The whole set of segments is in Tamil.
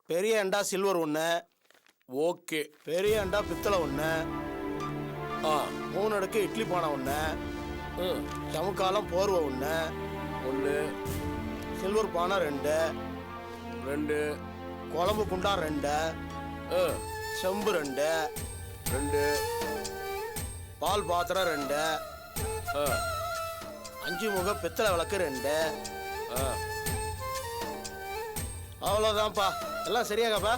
பெரிய அண்டா சில்வர் 1. ஓகே. பெரிய அண்டா பித்தளை 1. 3 அடுக்கு இட்லி பானை 1. சமுக்காலம் போர்வை 1. 1. சில்வர் பானை 2. 2. குழம்பு குண்டா 2. செம்பு 2. 2. பால் பாத்திரம் 2. 5 முக பித்தளை விளக்கு 2. அவ்வளோதான்ப்பா. எல்லாம் சரியாகப்பா?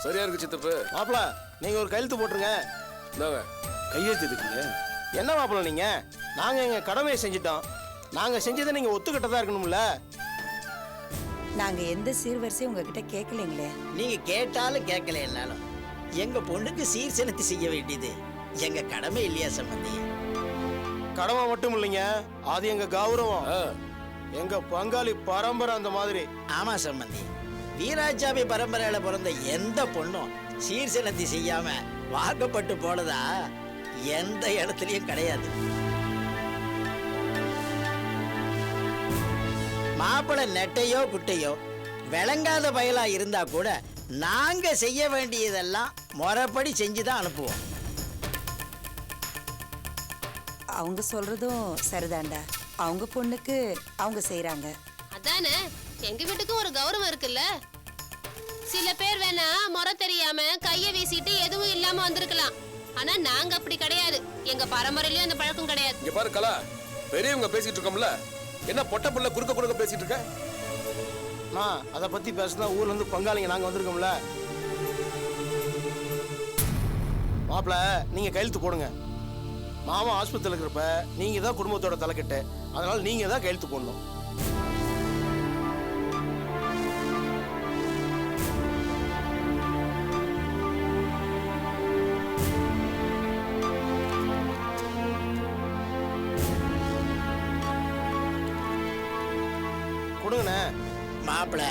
சரியா இருக்கு சித்தப்பு. மாப்பிள நீங்க ஒரு கையெழுத்து போட்டுருங்க. இந்தாங்க. கையெழுத்து இருக்குங்க. என்ன மாப்பிள நீங்க? நாங்க எங்க கடமையை செஞ்சிட்டோம். நாங்க செஞ்சதை நீங்க ஒத்துக்கிட்டதா இருக்கணும்ல. நாங்க எந்த சீர்வரிசையும் உங்ககிட்ட கேட்கலீங்களே. நீங்க கேட்டாலும் கேட்கலன்னாலும் எங்க பொண்ணுக்கு சீர் செலுத்தி செய்ய வேண்டியது எங்க கடமை இல்லையா சம்பந்தி? கடமை மட்டும் இல்லைங்க, அது எங்க கௌரவம். எங்க பங்காளி பரம்பரை அந்த மாதிரி. ஆமா சம்பந்தி, வீராசாமி பரம்பரையில பிறந்த எந்த பொண்ணும் சீர் செலுத்தி செய்யாம வாக்கப்பட்டு போனதா எந்த இடத்துலயும் கிடையாது. மாப்பிள்ளை நெட்டையோ குட்டையோ விளங்காத பயலா இருந்தா கூட நாங்க செய்ய வேண்டியதெல்லாம் முறைப்படி செஞ்சுதான் அனுப்புவோம். அவங்க சொல்றதும் சரிதாண்டா. அவங்க பொண்ணுக்கு அவங்க செய்யறாங்க. அதானே, எங்க வீட்டுக்கு ஒரு கௌரவம் இருக்குல்ல. சில பேர் வேணா முறை தெரியாம கைய வீசிட்டு எதுவும் இல்லாம வந்திருக்கலாம். ஆனா நாங்க அப்படி கிடையாது. எங்க பரம்பரையிலயும் அந்த பழக்கம் கிடையாது. இங்க பாரு கலா, பெரியவங்க பேசிட்டு இருக்கோம்ல, என்ன பொட்ட புள்ள குறுக்க பேசிட்டு இருக்க? அதை பத்தி பேசினா ஊர்ல இருந்து பங்காளிங்க நாங்க வந்திருக்கோம்ல. மாப்பிள நீங்க கையெழுத்து போடுங்க. மாமா ஆஸ்பத்திரியில் இருக்கிறப்ப நீங்க தான் குடும்பத்தோட தலைக்கட்டு. அதனால நீங்க தான் கையெழுத்து போடணும். கொடுங்கண்ணே. மாப்பிள்ளை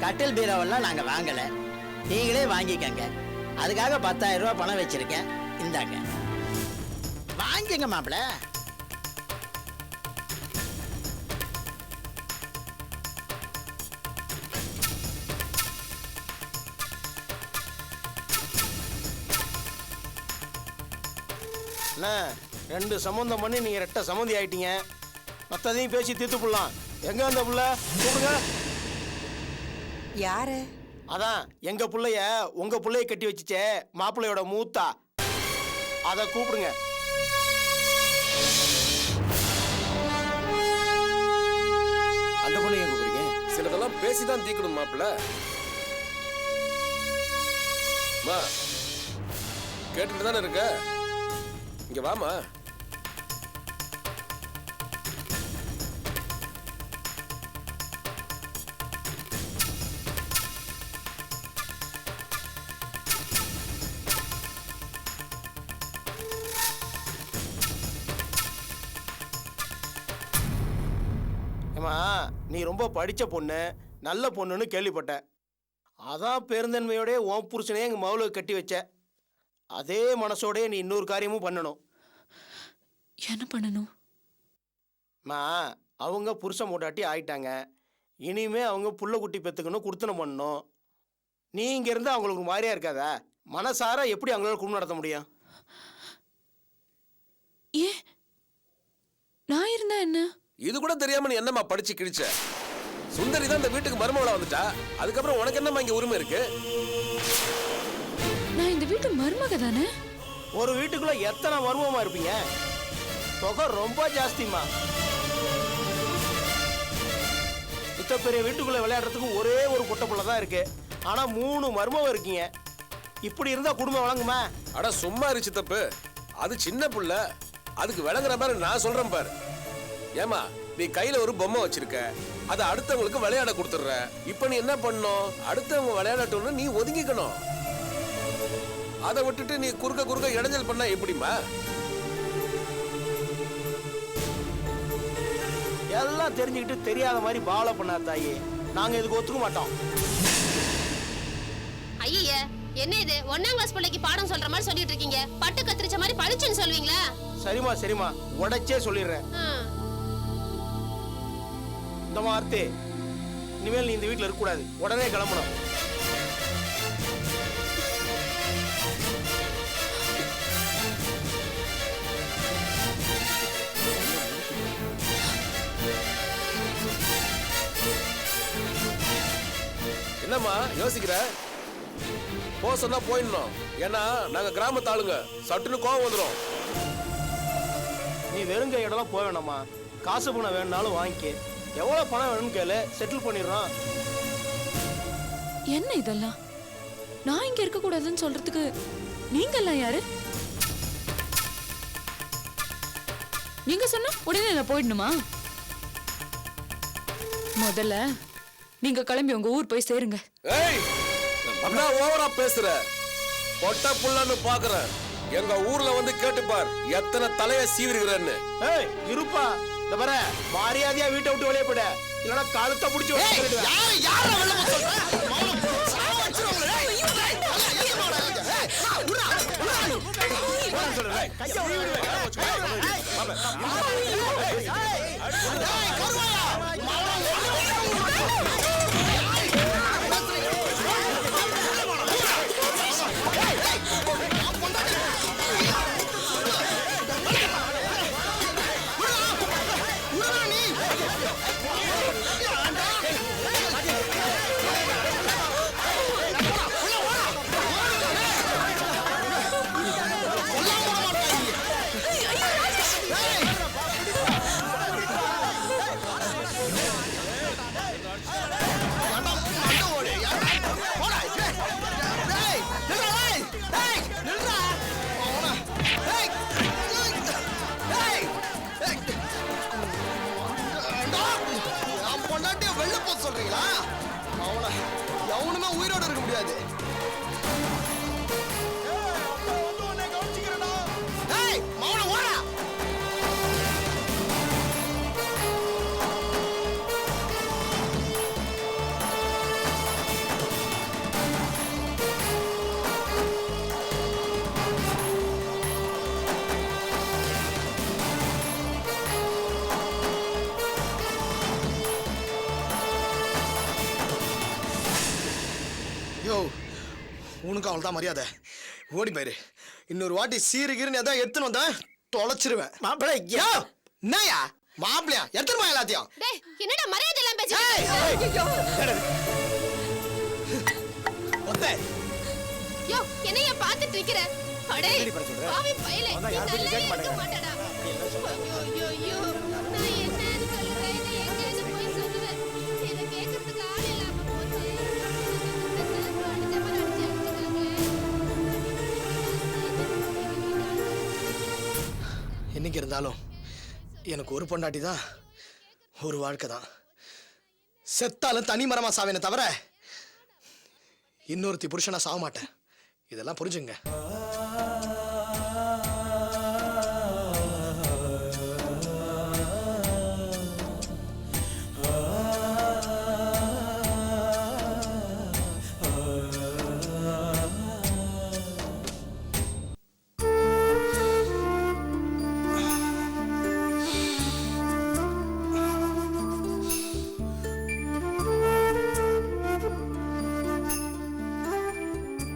கட்டில் பீரோவெல்லாம் நாங்க வாங்கல, நீங்களே வாங்கிக்கங்க. அதுக்காக 10,000 ரூபாய் பணம் வச்சிருக்கேன், இந்தாங்க வாங்கிங்க மாப்பிள்ளை. அண்ணா 2 சம்பந்தம் பண்ணி நீங்க 2 சம்மந்தி ஆயிட்டீங்க. மற்றதையும் பேசி தீர்த்து போடலாம். எங்க அந்த புள்ள கூப்பிடுங்க. யாரு? அதான் எங்க புள்ளைய உங்க புள்ளைய கட்டி வச்சுச்சே மாப்பிள்ளையோட மூத்தா, அத கூப்பிடுங்க. அந்த பொண்ணு எங்க போறீங்க? சிலதெல்லாம் பேசிதான் தீக்கணும் மாப்பிள்ள. மா கேட்டுட்டு தானே இருக்க, இங்க வாமா. நீ ரொம்ப படிச்ச பொண்ணு, நல்ல பொண்ணுன்னு கேள்விப்பட்டேன். அதான் பெருந்தன்மையோட உன் புருஷனையே எங்க மவுளுக்கு கட்டி வச்ச. அதே மனசோடய நீ இன்னொரு காரியமும் பண்ணணும். என்ன பண்ணணும்? அவங்க புருஷன் மூட்டாட்டி ஆயிட்டாங்க. இனிமே அவங்க புள்ள குட்டி பெத்துக்கணும், குடுத்தனம் பண்ணணும். நீ இங்க இருந்து அவங்களுக்கு மாதிரியா இருக்காதா? மனசார எப்படி அவங்களால குடும்பம் நடத்த முடியும்? ஏன் நான் இருந்தா என்ன? இது கூட தெரியாம நீ என்னம்மா படிச்சு கிழிச்ச? சுந்தரி தான் இந்த வீட்டுக்கு மருமகளா வந்துட்டா, அதுக்கப்புறம் உனக்கு என்னம்மா இங்க உரிமை இருக்கு? நான் இந்த வீட்டு மருமக தானே. ஒரு வீட்டுக்குள்ள எத்தனை மருமமா இருப்பீங்க? தொகை ரொம்ப ஜாஸ்திமா. இத்த பெரிய வீட்டுக்குள்ள விளையாடுறதுக்கு ஒரே ஒரு பொட்ட புள்ள தான் இருக்கு. ஆனா 3 மருமவ இருக்கீங்க. இப்படி இருந்தா குடும்பம் வழங்குமா? அட சும்மா இருச்சு தப்பு. அது சின்ன புள்ள, அதுக்கு விளங்குற மாதிரி நான் சொல்றேன் பாரு. ஏமா நீ கையில ஒரு பொம்மை வச்சிருக்க, அதை அடுத்தவங்களுக்கு விளையாட கொடுத்துடுற. இப்ப நீ என்ன பண்ணணும்? அடுத்தவங்க விளையாடட்டும்னு நீ ஒதுங்கிக்கணும். அதை விட்டுட்டு நீ குறுக்க இடைஞ்சல் பண்ணா எப்படிமா? எல்லாம் தெரிஞ்சுக்கிட்டு தெரியாத மாதிரி பாவலை பண்ணா தாயே. நாங்க இதுக்கு ஒத்துக்க மாட்டோம். ஐயே என்ன இது? 1ஆம் கிளாஸ் பிள்ளைக்கு பாடம் சொல்ற மாதிரி சொல்லிட்டு இருக்கீங்க. பட்டு கத்திரிச்ச மாதிரி பளிச்சுன்னு சொல்வீங்களா? சரிமா உடைச்சே சொல்லிடுறேன். இந்த வார்த்தை இனிமேல் நீ இந்த வீட்டில் இருக்கக்கூடாது. உடனே கிளம்பணும். என்னம்மா யோசிக்கிற? போ சொன்னா போயிடணும். ஏன்னா நாங்க கிராமத்து ஆளுங்க, சட்டுன்னு கோவம் வந்துடும். நீ வெறுங்க இடம்லாம் போக வேணாமா, காசு பணம் வேணும்னாலும் வாங்கிக்க. எவ்வளோ பணம் வேணும்னு கேளு, செட்டில் பண்ணிடுறோம். என்ன இதெல்லாம்? நான் இங்க இருக்க கூடாதுன்னு சொல்றதுக்கு நீங்க எல்லாம் யாரு? நீங்க சொன்னா உடனே நான் போயிடணுமா? முதல்ல நீங்க கிளம்பி உங்க ஊர் போய் சேருங்க. ஏய், அண்ணா ஓவரா பேசுற. பொட்ட புள்ளன்னு பாக்குறேன். எங்க ஊர்ல வந்து கேட்டுப்பார் எத்தனை தலைய சீவிருக்கிறேன்னு. ஏய் இருப்பா, இந்த பாரு, மரியாதையா வீட்டை விட்டு வெளியே போயிட, இல்லைன்னா கழுத்தை பிடிச்சி சொல்றீங்களா? அவன எவனுமே உயிரோட இருக்க முடியாது. யோ, உனக்கு அவள் தான் மரியாதை. ஓடி போயிரு. இன்னொரு வாட்டி சீருகிருன்னு எதாவது எடுத்துன்னு வந்தா தொலைச்சிருவேன். மாப்பிள்ளை என்னயா மாப்பிள்ளையா எடுத்துட்டு போய் எல்லாத்தையும். டேய், என்னடா மரியாதை எல்லாம் பேசிட்டு? யோ, என்னைய பார்த்துட்டு நிக்கிற? அடே, பாவி பயலே, நீ நல்லா இருக்க மாட்டடா. ஐயோ, ஐயோ, நான் என்னன்னு சொல்லுவேன், இதை எங்கன்னு போய் சொல்லுவேன்? இதை கேட்கறதுக்கு ஆள் இல்லாம போச்சு. இந்த செருப்பு அடிச்ச மாதிரி அடிச்சு அடிச்சுட்டாங்க. என்னைக்கு இருந்தாலும் எனக்கு ஒரு பொண்டாட்டி தான், ஒரு வாழ்க்கை தான். செத்தாலும் தனி மரமா சாவேனே தவிர இன்னொருத்தி புருஷனா சாக மாட்டேன். இதெல்லாம் புரிஞ்சுங்க.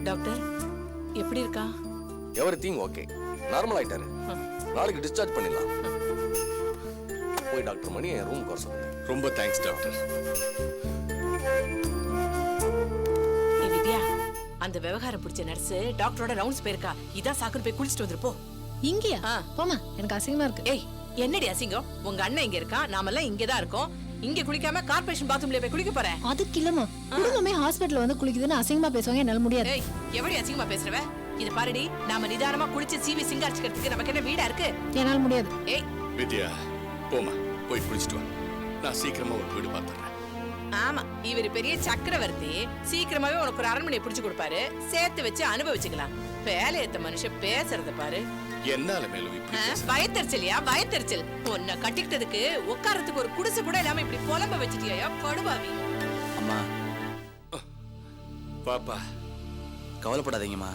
டாக்டர் எப்படி இருக்கா? எவ்ரிதிங் ஓகே, நார்மல் ஆயிட்டாரு. நாளைக்கு டிஸ்சார்ஜ் பண்ணிடலாம். போய் டாக்டர் மணி என் ரூமுக்கு வர சொல்லுங்க. ரொம்ப தேங்க்ஸ் டாக்டர். வித்யா, அந்த விவகாரம் பிடிச்ச நர்ஸ் டாக்டரோட ரவுண்ட்ஸ் போயிருக்கா. இதான் சாக்குன்னு போய் குளிச்சுட்டு வந்துருப்போ. இங்கயா? போமா, எனக்கு அசிங்கமா இருக்கு. ஏய், என்னடி அசிங்கம்? உங்க அண்ணன் இங்க இருக்கா, நாமெல்லாம் இங்கதான் இருக்கோம். இங்க குளிக்காம கார்ப்பரேஷன் பாத்ரூம்ல போய் குளிக்க போறேன். அதுக்கு இல்லமா, குடும்பமே ஹாஸ்பிடல்ல வந்து குளிக்குதுன்னு அசிங்கமா பேசுவாங்க, என்னால முடியாது. ஏய், எப்படி அசிங்கமா பேசுறவ? இது பாருடி, நாம நிதானமா குளிச்சு சீவி சிங்காரிச்சுக்கிறதுக்கு நமக்கு என்ன வீடா இருக்கு? என்னால முடியாது. ஏய் வித்யா, போமா, போய் குளிச்சுட்டு வா. நான் சீக்கிரமா ஒரு வீடு பார்த்துறேன். ஆமா, இவர் பெரிய சக்கரவர்த்தி. சீக்கிரமாவே உனக்கு ஒரு அரண்மனையை பிடிச்சு கொடுப்பாரு. சேர்த்து வச்சு அனுபவிச்சுக்கலாம். வேலையத்த மனுஷன் பேசுறத பாரு. என்னால மேலும் இப்படி பேசுற? பயத்தறிச்சலியா? பயத்தறிச்சல். உன்னை கட்டிக்கிட்டதுக்கு உட்காரத்துக்கு ஒரு குடிசை கூட இல்லாம இப்படி புலம்ப வச்சுட்டியா படுபாவி. அம்மா, பாப்பா, கவலைப்படாதீங்கம்மா.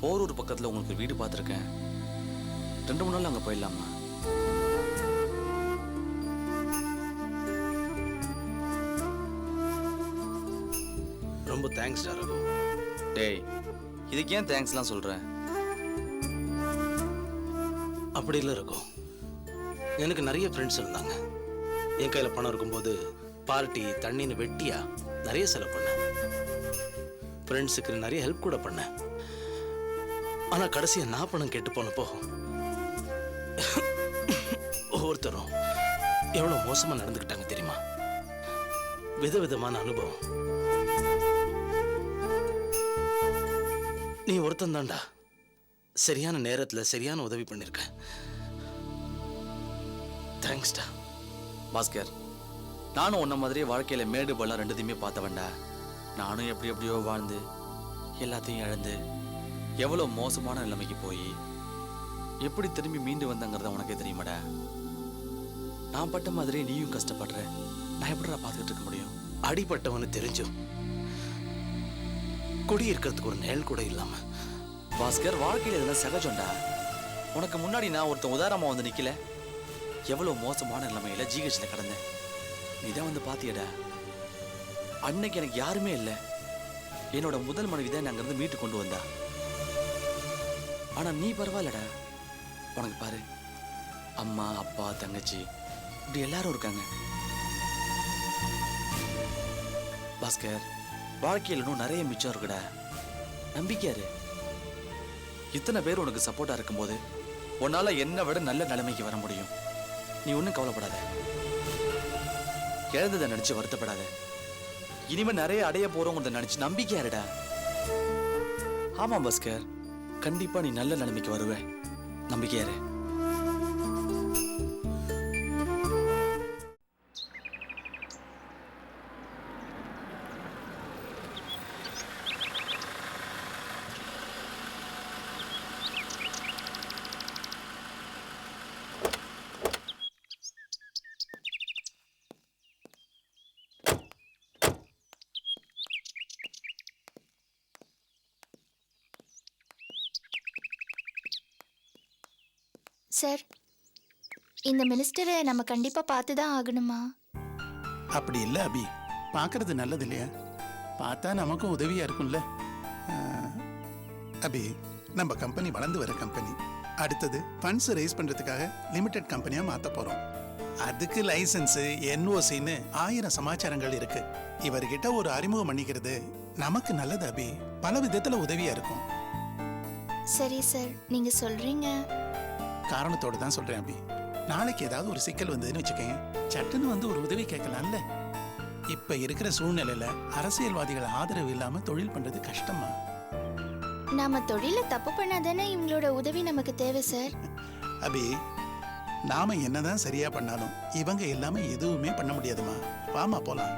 போரூர் பக்கத்துல உங்களுக்கு வீடு பார்த்துருக்கேன். 2-3 நாள் அங்க போயிடலாமா? ரொம்ப தேங்க்ஸ் ரகு. டேய், இதுக்கு ஏன் தேங்க்ஸ்லாம் சொல்றேன்? அப்படி இல்லை இருக்கும். எனக்கு நிறைய ஃப்ரெண்ட்ஸ் இருந்தாங்க. என் கையில் பணம் இருக்கும்போது பார்ட்டி தண்ணின்னு வெட்டியா நிறைய செலவு பண்ணேன். ஃப்ரெண்ட்ஸுக்கு நிறைய ஹெல்ப் கூட பண்ணேன். ஆனா கடைசியா நான் பணம் கெட்டு போனப்போ ஒவ்வொருத்தரும் எவ்வளவு மோசமா நடந்துக்கிட்டாங்க தெரியுமா? விதவிதமான அனுபவம். நீ ஒருத்தன் தான்டா சரியான நேரத்துல சரியான உதவி பண்ணிருக்க. தேங்க்ஸ்டா. பாஸ்கர், நானும் உன்ன மாதிரியே வாழ்க்கையில மேடு பள்ளம் ரெண்டுத்தையுமே பார்த்தவன்டா. நானும் எப்படி எப்படியோ வாழ்ந்து எல்லாத்தையும் இழந்து எவ்வளோ மோசமான நிலைமைக்கு போய் எப்படி திரும்பி மீண்டு வந்தங்கிறத உனக்கே தெரியுமாடா. நான் பட்ட மாதிரி நீயும் கஷ்டப்படுற. நான் எப்படிடா பார்த்துக்கிட்டு இருக்க முடியும்? அடிப்பட்டவனு தெரிஞ்சும் குடி இருக்கிறதுக்கு ஒரு நிழல் கூட இல்லாம. பாஸ்கர், வாழ்க்கையில் இதெல்லாம் சகஜம்டா. உனக்கு முன்னாடி நான் ஒருத்தன் உதாரணமா வந்து நிக்கல. எவ்வளவு மோசமான நிலைமையில ஜிஹெச்ல கடந்தேன். நீதான் வந்து பாத்தியடா. அன்னைக்கு எனக்கு யாருமே இல்லை. என்னோட முதல் மனைவி தான் அங்கிருந்து மீட்டு கொண்டு வந்தா. ஆனா நீ பரவாயில்லடா. உனக்கு பாரு, அம்மா, அப்பா, தங்கச்சி இப்படி எல்லாரும் இருக்காங்க. பாஸ்கர், வாழ்க்கையில் இன்னும் நிறைய மிச்சம் இருக்குடா. நம்பிக்கையாரு. இத்தனை பேர் உனக்கு சப்போர்ட்டா இருக்கும்போது உன்னால என்னை விட நல்ல நிலைமைக்கு வர முடியும். நீ ஒன்றும் கவலைப்படாத. இழந்ததை நினைச்சு வருத்தப்படாத. இனிமே நிறைய அடைய போறோங்கிறத நினைச்சு நம்பிக்கையாருடா. ஆமா பாஸ்கர், கண்டிப்பா நீ நல்ல நிலைமைக்கு வருவ. நம்பிக்கையாரு. சார், இந்த மினிஸ்டரை நம்ம கண்டிப்பா பார்த்து தான் ஆகணுமா? அப்படி இல்லை அபி, பார்க்கறது நல்லது இல்லையா? பார்த்தா நமக்கும் உதவியா இருக்கும்ல. அபி, நம்ம கம்பெனி வளர்ந்து வர கம்பெனி. அடுத்தது ஃபண்ட்ஸ் ரைஸ் பண்றதுக்காக லிமிடெட் கம்பெனியா மாற்ற போறோம். அதுக்கு லைசன்ஸு, என்ஓசின்னு 1000 சமாச்சாரங்கள் இருக்கு. இவர்கிட்ட ஒரு அறிமுகம் பண்ணிக்கிறது நமக்கு நல்லது அபி. பல விதத்துல உதவியா இருக்கும். சரி சார், நீங்க சொல்றீங்க. காரணத்தோடு தான் சொல்றேன் அபி. நாளைக்கு ஏதாவது ஒரு சிக்கல் வந்ததுன்னு வச்சுக்கேன், சட்டுன்னு வந்து ஒரு உதவி கேட்கலாம்ல. இப்ப இருக்கிற சூழ்நிலையில அரசியல்வாதிகள் ஆதரவு இல்லாம தொழில் பண்றது கஷ்டமா? நாம தொழில தப்பு பண்ணாதானே இவங்களோட உதவி நமக்கு தேவை சார். அபி, நாம என்னதான் சரியா பண்ணாலும் இவங்க இல்லாம எதுவுமே பண்ண முடியாதுமா. வாமா போலாம்.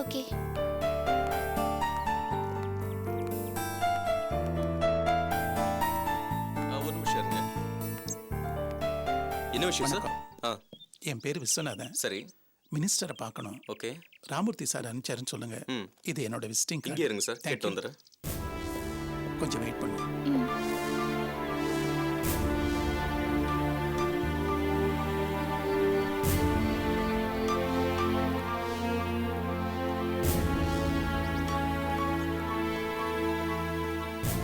ஓகே. ஒரு நிமிஷம் இருங்க. என்ன விஷயம் சார்? என் பேர் விஸ்வநாதன். சரி. மினிஸ்டரை பார்க்கணும். ஓகே. ராமூர்த்தி சார் அனுப்பிச்சாருன்னு சொல்லுங்க. இது என்னோட விசிட்டிங் கார்டு. இங்கே இருங்க சார், கேட்டு வந்துடுறேன். கொஞ்சம் வெயிட் பண்ணுங்க.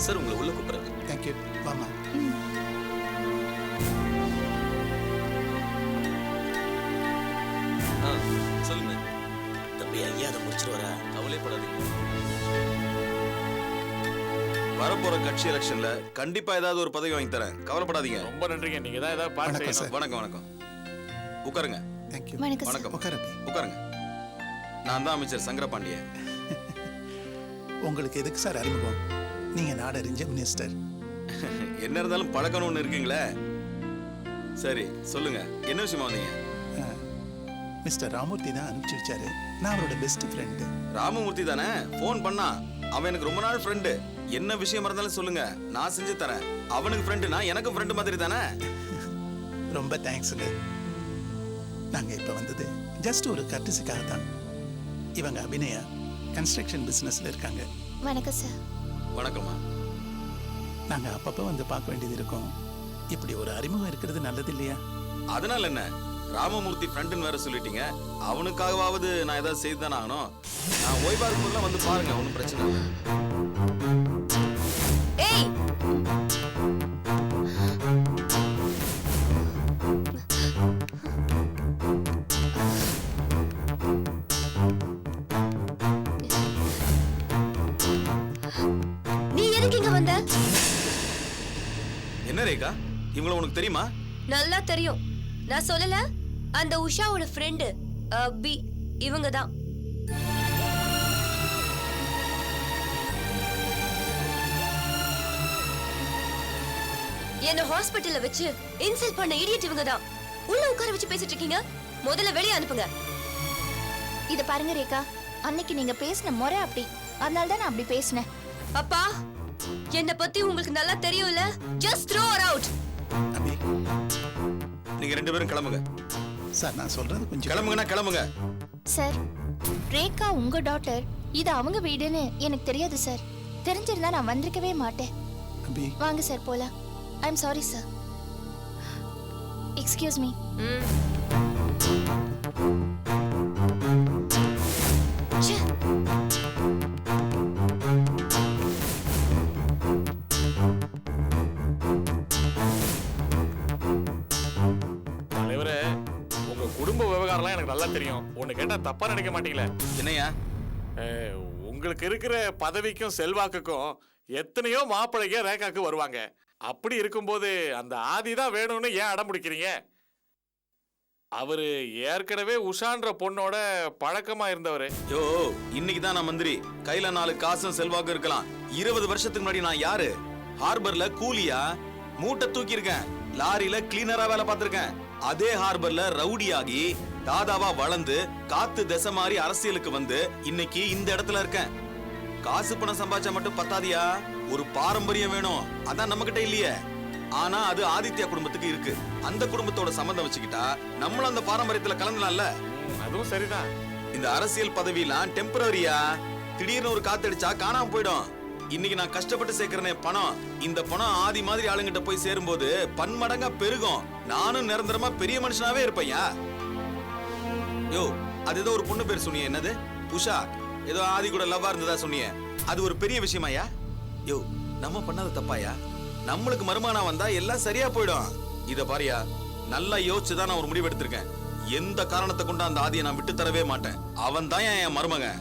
சார், உங்களை உள்ள கூப்பிடுறேன். தேங்க்யூ. வாமா. சொல்லுங்க. தம்பி, ஐயா அதை முடிச்சிருவாரா? கவலைப்படாதீங்க. வரப்போற கட்சி எலெக்ஷன்ல கண்டிப்பா ஏதாவது ஒரு பதவி வாங்கி தரேன். கவலைப்படாதீங்க. ரொம்ப நன்றிங்க. நீங்க தான் ஏதாவது பார்த்து செய்யணும். வணக்கம் வணக்கம். உட்காருங்க. தேங்க்யூ. வணக்கம். உட்காருங்க. நான் தான் அமைச்சர் சங்கரபாண்டியன். உங்களுக்கு எதுக்கு சார் அறிமுகம்? நீங்க நாடறிஞ்ச மினிஸ்டர். என்ன இருந்தாலும் பழக்கணும் ஒன்று இருக்குங்களே. சரி சொல்லுங்க, என்ன விஷயமா வந்தீங்க? மிஸ்டர் ராமூர்த்தி தான் அனுப்பிச்சு வச்சாரு. நான் அவரோட பெஸ்ட் ஃப்ரெண்டு. ராமமூர்த்தி தானே ஃபோன் பண்ணா? அவன் எனக்கு ரொம்ப நாள் ஃப்ரெண்டு. என்ன விஷயம் இருந்தாலும் சொல்லுங்க, நான் செஞ்சு தரேன். அவனுக்கு ஃப்ரெண்டுனா எனக்கும் ஃப்ரெண்டு மாதிரி தானே. ரொம்ப தேங்க்ஸுங்க. நாங்க இப்ப வந்தது ஜஸ்ட் ஒரு கர்டிஸுக்காக தான். இவங்க அபிநயா கன்ஸ்ட்ரக்ஷன் பிசினஸ்ல இருக்காங்க. வணக்கம் சார். வணக்கம்மா. நாங்க அப்பப்ப வந்து பார்க்க வேண்டியது இருக்கும். இப்படி ஒரு அறிமுகம் இருக்கிறது நல்லது இல்லையா? அதனால என்ன, ராமமூர்த்தி ஃப்ரெண்டுன்னு வேற சொல்லிட்டீங்க. அவனுக்காகவாவது நான் ஏதாவது செய்து தானே ஆகணும். நான் ஓய்வா இருக்கும்போதுலாம் வந்து பாருங்க, ஒன்றும் பிரச்சனை இல்லை. ஏய், வந்த? என்ன ரேகா, இவங்கள உனக்கு தெரியுமா? நல்லா தெரியும். நான் சொல்லல, அந்த உஷாவோட ஃப்ரெண்டு பி இவங்க தான். என்ன ஹாஸ்பிடல்ல வச்சு இன்சல்ட் பண்ண இடியட் இவங்க தான். உள்ள உட்கார வச்சு பேசிட்டு இருக்கீங்க. முதல்ல வெளிய அனுப்புங்க. இத பாருங்க ரேகா, அன்னைக்கு நீங்க பேசின முறை அப்படி, அதனால தான் நான் அப்படி பேசினேன். அப்பா, என்ன பத்தி உங்களுக்கு நல்லா தெரியும்ல. Just throw her out. Abhi, நீங்க 2 பேரும் கிளம்புங்க. சார் நான் சொல்றது கொஞ்சம் கிளம்புங்கனா கிளம்புங்க. சார், ரேகா உங்க டாட்டர், இது அவங்க வீடுன்னு எனக்கு தெரியாது சார். தெரிஞ்சிருந்தா நான் வந்திருக்கவே மாட்டேன். அபி, வாங்க சார் போலாம். I am sorry sir. Excuse me. தலைவரே, உங்க குடும்ப விவகாரம்லாம் எனக்கு நல்லா தெரியும். ஒண்ணு கேட்டா தப்பா நினைக்க மாட்டீங்களே? என்னையா? உங்களுக்கு இருக்கிற பதவிக்கும் செல்வாக்குக்கும் எத்தனையோ மாப்பிள்ளைங்க ரேகாக்கு வருவாங்க. அப்படி இருக்கும்போது அந்த ஆதி தான் வேணும்னு ஏன் அடம் பிடிக்கிறீங்க? அவரு ஏற்கனவே உஷான்ற பொண்ணோட பழக்கமா இருந்தவரு. யோ, இன்னைக்கு தான் நான் மந்திரி. கையில 4 காசும் செல்வாக்கு இருக்கலாம். 20 வருஷத்துக்கு முன்னாடி நான் யாரு? ஹார்பர்ல கூலியா மூட்டை தூக்கி இருக்கேன். லாரியில கிளீனரா வேலை பார்த்திருக்கேன். அதே ஹார்பர்ல ரவுடியாகி தாதாவா வளர்ந்து காத்து திசை மாறி அரசியலுக்கு வந்து இன்னைக்கு இந்த இடத்துல இருக்கேன். காசு பணம் சம்பாதிச்சா மட்டும் பத்தாதியா, ஒரு பாரம்பரியம் வேணும். அதான் நம்ம கிட்ட இல்லையே. ஆனா அது ஆதித்யா குடும்பத்துக்கு இருக்கு. அந்த குடும்பத்தோட சம்பந்தம் வச்சுக்கிட்டா நம்மளும் அந்த பாரம்பரியத்துல கலந்துலாம்ல. அதுவும் சரிதான். இந்த அரசியல் பதவியெல்லாம் டெம்பரரியா. திடீர்னு ஒரு காத்தடிச்சா காணாம போயிடும். இன்னைக்கு நான் கஷ்டப்பட்டு சேர்க்கிறனே பணம், இந்த பணம் ஆதி மாதிரி ஆளுங்கிட்ட போய் சேரும்போது பன்மடங்கா பெருகும். நானும் நிரந்தரமா பெரிய மனுஷனாவே இருப்பையா. யோ, அது ஏதோ ஒரு பொண்ணு பேர் சொன்னீங்க, என்னது? உஷா. ஏதோ ஆதி கூட லவ்வா இருந்ததா சொன்னீங்க. அது ஒரு பெரிய விஷயமாயா? யோ, நம்ம பண்ணாத தப்பாயா? நம்மளுக்கு மருமகனா வந்தா எல்லாம் சரியா போயிடும். இத பாரியா, நல்லா யோசிச்சுதான் நான் ஒரு முடிவு எடுத்திருக்கேன். எந்த காரணத்தை கொண்டு அந்த ஆதியை நான் விட்டு தரவே மாட்டேன். அவன் தான் என் மருமகன்.